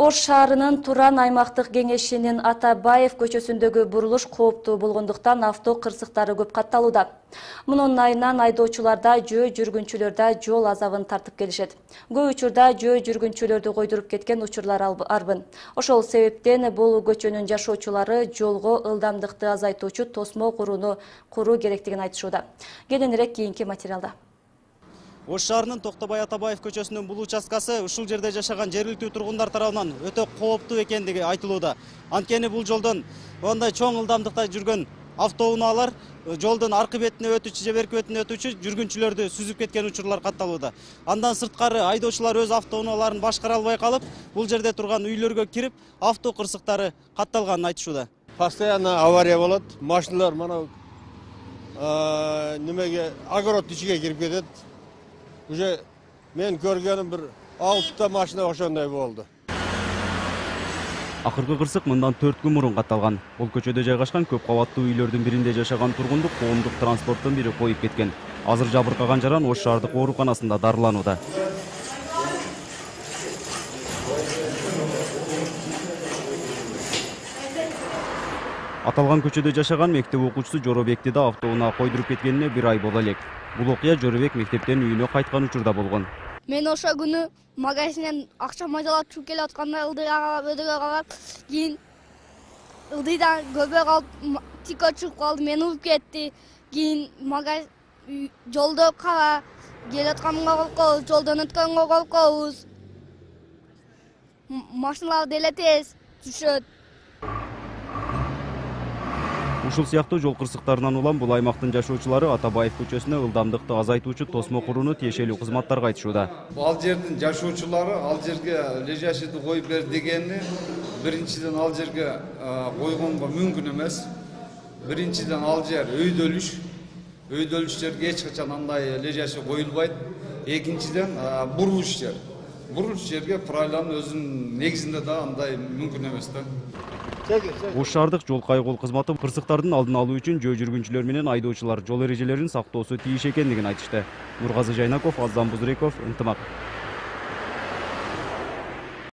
Ош шаарынын Туран аймактык кеңешинин Атабаев көчөсүндөгү бурулуш кооптуу болгондуктан авто кырсыктары көп катталууда. Мунун айынан айдоочуларда жөө жүргүнчүлөрдө жол азабын тартып келишет. Көп учурда жөө жүргүнчүлөрдү койдуруп кеткен учурлар арбын. Ошол себептен бул көчөнүн жашоочулары жолго ылдамдыкты азайтуучу тосмо куруу керектигин айтышууда. Кененирээк кийинки материалда. Ош шаарынын Токтобай Атабаев көчөсүнүн бул участкасы ушул жерде жашаган жергиликтүү тургундар тарабынан өтө кооптуу экендиги айтылууда. Анткени бул жолдон ондай чоң ылдамдыкта жүргөн автоунаалар жолдун аркы бетине өтүүчү же берки бетине өтүүчү жүргүнчүлөрдү сүзүп кеткен учурлар катталууда. Андан сырткары айдоочулар өз автоунааларын башкара албай калып, бул жерде турган үйлөргө кирип, авто кырсыктары катталганын айтышууда. Постоянно авария болот. Машиналар мана немеге огород ичиге кирип кетет. Уже мен көргөнүм бир 6 машина ошондой болду. Акыркы кырсык мындан 4 күн мурун катталган. Бул көчөдө жайгашкан көп кабаттуу үйлөрдүн биринде жашаган тургунду коомдук транспорттун бири коюп кеткен. Азыр жабыркаган жаран Ош шаардык ооруканасында дарыланууда. Аталган көчөдө жашаган мектеп окуучусу Жоробекти да автоунаа койдуруп кеткенине 1 ай боло элек. Бул окуя Жоробек мектептен үйүнө кайткан учурда болгон. Мен ошо күнү магазинден акча майдалап чыгып келе атканда ылдыйга карап, кийин ылдыйдан көбөк алып тико чыгып калды, мени уруп кетти. Кийин жолдо кара келе атканга коркобуз, жолдон өткөнгө коркобуз. Машиналар деле тез түшөт. Ушул сыяктуу жол кырсыктарынан улам бул аймактын жашоочулары Атабаев көчөсүнө ылдамдыкты азайтуучу тосмо курууну тиешелүү кызматтарга айтышууда. Ал жердин жашоочулары ал жерге лежащийди коюп бер дегени биринчиден ал жерге койгонго мүмкүн эмес. Биринчиден ал жер өйдөлүш жерге эч качан андай лежащий коюлбайт. Экинчиден бурулуш жер. Бурулуш жерге правиланын өзүнүн негизинде да андай мүмкүн эмес да. Ош шаардык жол кайгыл кызматы кырсыктардын алдын алуу үчүн жөө жүргүнчүлөр менен айдоочулар жол эрежелерин сактоосу тийиш экендигин айтышты. Нургазы Жайнаков, Аздан Бузреков, Ынтымак.